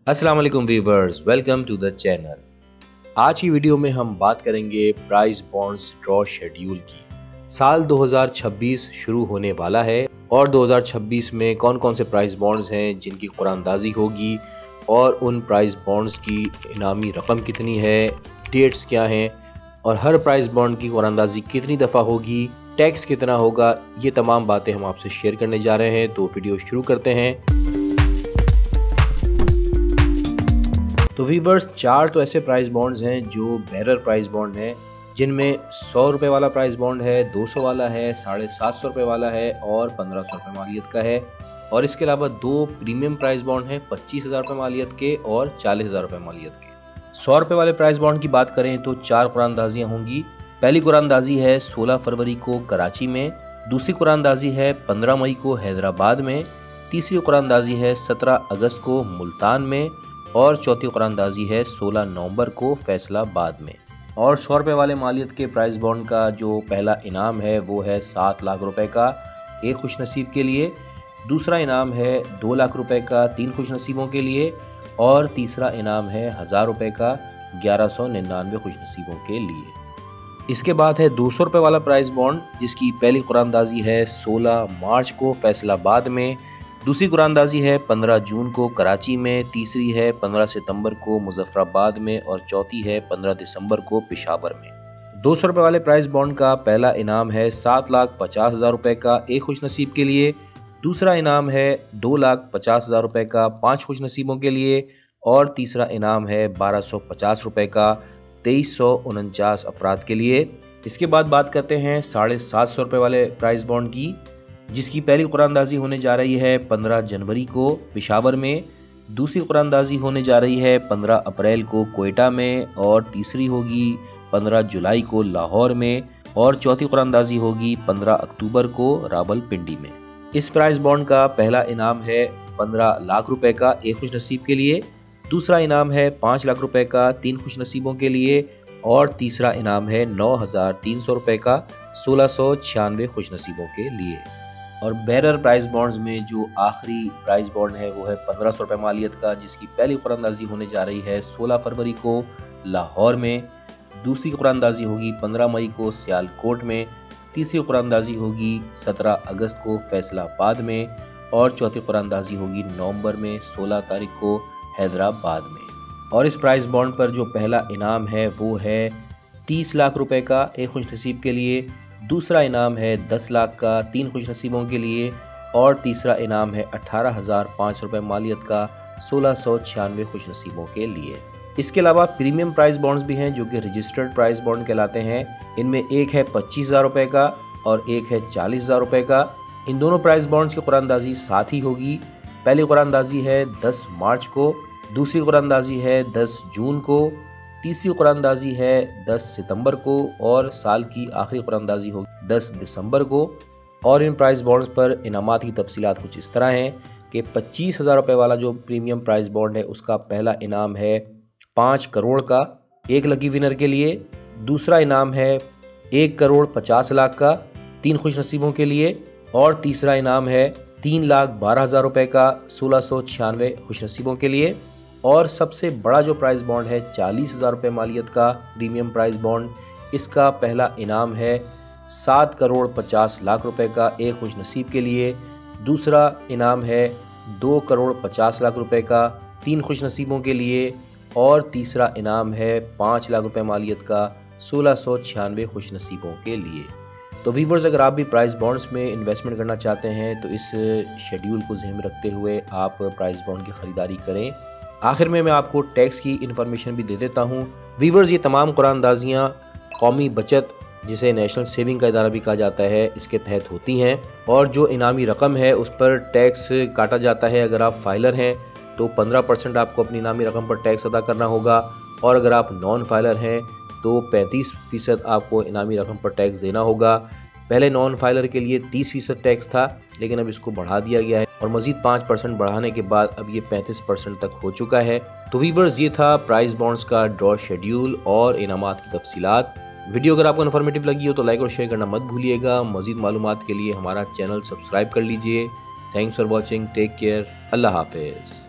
अस्सलाम वालेकुम viewers, welcome to the channel. आज की वीडियो में हम बात करेंगे प्राइस बॉन्ड्स ड्रॉ शेड्यूल की। साल 2026 शुरू होने वाला है और 2026 में कौन कौन से प्राइस बॉन्ड्स हैं जिनकी कुरानदाजी होगी और उन प्राइस बॉन्ड्स की इनामी रकम कितनी है, डेट्स क्या हैं और हर प्राइस बॉन्ड की कुरानदाजी कितनी दफ़ा होगी, टैक्स कितना होगा, ये तमाम बातें हम आपसे शेयर करने जा रहे हैं। तो वीडियो शुरू करते हैं। तो व्यूअर्स, 4 तो ऐसे प्राइस बॉन्ड्स हैं जो बेरर प्राइस बॉन्ड हैं, जिनमें 100 रुपये वाला प्राइस बॉन्ड है, 200 वाला है, 750 रुपये वाला है और 1500 रुपये मालियत का है। और इसके अलावा 2 प्रीमियम प्राइस बॉन्ड हैं 25,000 रुपये मालियत के और 40,000 रुपये मालियत के। 100 रुपये वाले प्राइस बॉन्ड की बात करें तो 4 कुरानदाजियाँ होंगी। पहली कुरानदाजी है 16 फरवरी को कराची में, दूसरी कुरानदाजी है 15 मई को हैदराबाद में, तीसरी कुरानदाजी है 17 अगस्त को मुल्तान में और चौथी कुरानदाजी है 16 नवंबर को फैसलाबाद में। और 100 रुपये वाले मालियत के प्राइस बॉन्ड का जो पहला इनाम है वो है 7 लाख रुपए का एक खुश नसीब के लिए, दूसरा इनाम है 2 लाख रुपए का 3 खुश नसीबों के लिए और तीसरा इनाम है 1000 रुपए का 1199 खुश नसीबों के लिए। इसके बाद है 200 रुपये वाला प्राइस बॉन्ड, जिसकी पहली कुरानदाजी है 16 मार्च को फैसलाबाद में, दूसरी कुरानदाजी है 15 जून को कराची में, तीसरी है 15 सितंबर को मुजफ्फराबाद में और चौथी है 15 दिसंबर को पेशावर में। 200 रुपये वाले प्राइस बॉन्ड का पहला इनाम है 7,50,000 रुपये का एक खुश नसीब के लिए, दूसरा इनाम है 2,50,000 रुपये का 5 खुश नसीबों के लिए और तीसरा इनाम है 1,250 रुपये का 2,349 अफराद के लिए। इसके बाद बात करते हैं 750 रुपये वाले प्राइस बॉन्ड की, जिसकी पहली कुरानदाजी होने जा रही है 15 जनवरी को पेशावर में, दूसरी कुरानदाजी होने जा रही है 15 अप्रैल को कोयटा में और तीसरी होगी 15 जुलाई को लाहौर में और चौथी कुरानदाजी होगी 15 अक्टूबर को रावलपिंडी में। इस प्राइस बॉन्ड का पहला इनाम है 15 लाख रुपए का एक खुश नसीब के लिए, दूसरा इनाम है 5 लाख रुपए का 3 खुश नसीबों के लिए और तीसरा इनाम है 9,300 रुपए का 1,696 खुश नसीबों के लिए। और बेरर प्राइस बॉन्ड्स में जो आखिरी प्राइस बॉन्ड है वो है 1500 रुपये मालियत का, जिसकी पहली कुरानदाजी होने जा रही है 16 फरवरी को लाहौर में, दूसरी कुरानदाजी होगी 15 मई को सियालकोट में, तीसरी कुरानदाजी होगी 17 अगस्त को फैसलाबाद में और चौथी कुरानदाजी होगी नवंबर में 16 तारीख को हैदराबाद में। और इस प्राइस बॉन्ड पर जो पहला इनाम है वो है 30 लाख रुपए का एक खुश नसीब के लिए, दूसरा इनाम है 10 लाख का 3 खुश नसीबों के लिए और तीसरा इनाम है 18,500 रुपये मालियत का 1,696 खुश नसीबों के लिए। इसके अलावा प्रीमियम प्राइस बॉन्ड्स भी हैं जो कि रजिस्टर्ड प्राइस बॉन्ड कहलाते हैं। इनमें एक है 25,000 रुपये का और एक है 40,000 रुपये का। इन दोनों प्राइस बॉन्ड्स की कुरानदाजी साथ ही होगी। पहली कुरानदाजी है 10 मार्च को, दूसरी कुरानदाजी है 10 जून को, तीसरी कुरानदाजी है 10 सितंबर को और साल की आखिरी कुरानदाजी होगी 10 दिसंबर को। और इन प्राइस बॉन्ड्स पर इनामात की तफसीलात कुछ इस तरह हैं कि 25,000 रुपये वाला जो प्रीमियम प्राइस बॉन्ड है उसका पहला इनाम है 5 करोड़ का एक लकी विनर के लिए, दूसरा इनाम है 1 करोड़ 50 लाख का 3 खुश नसीबों के लिए और तीसरा इनाम है 3,12,000 रुपये का 1,696 खुश नसीबों के लिए। और सबसे बड़ा जो प्राइस बॉन्ड है 40,000 रुपये मालियत का प्रीमियम प्राइस बॉन्ड, इसका पहला इनाम है 7 करोड़ 50 लाख रुपए का एक खुश नसीब के लिए, दूसरा इनाम है 2 करोड़ 50 लाख रुपए का 3 खुश नसीबों के लिए और तीसरा इनाम है 5 लाख रुपए मालियत का 1,696 खुश नसीबों के लिए। तो व्यूअर्स, अगर आप भी प्राइस बॉन्ड्स में इन्वेस्टमेंट करना चाहते हैं तो इस शेड्यूल को ध्यान में रखते हुए आप प्राइस बॉन्ड की खरीदारी करें। आखिर में मैं आपको टैक्स की इन्फॉर्मेशन भी दे देता हूँ। व्यूअर्स, ये तमाम कुरानदाजियाँ कौमी बचत, जिसे नेशनल सेविंग का इदारा भी कहा जाता है, इसके तहत होती हैं और जो इनामी रकम है उस पर टैक्स काटा जाता है। अगर आप फाइलर हैं तो 15% आपको अपनी इनामी रकम पर टैक्स अदा करना होगा और अगर आप नॉन फाइलर हैं तो 35% आपको इनामी रकम पर टैक्स देना होगा। पहले नॉन फाइलर के लिए 30% टैक्स था, लेकिन अब इसको बढ़ा दिया गया है और मजीद 5% बढ़ाने के बाद अब ये 35% तक हो चुका है। तो व्यूअर्स, ये था प्राइस बॉन्ड्स का ड्रॉ शेड्यूल और इनामात की तफसीलात। वीडियो अगर आपको इन्फॉर्मेटिव लगी हो तो लाइक और शेयर करना मत भूलिएगा। मजीद मालूमात के लिए हमारा चैनल सब्सक्राइब कर लीजिए। Thanks for watching, take care, अल्लाह हाफिज़।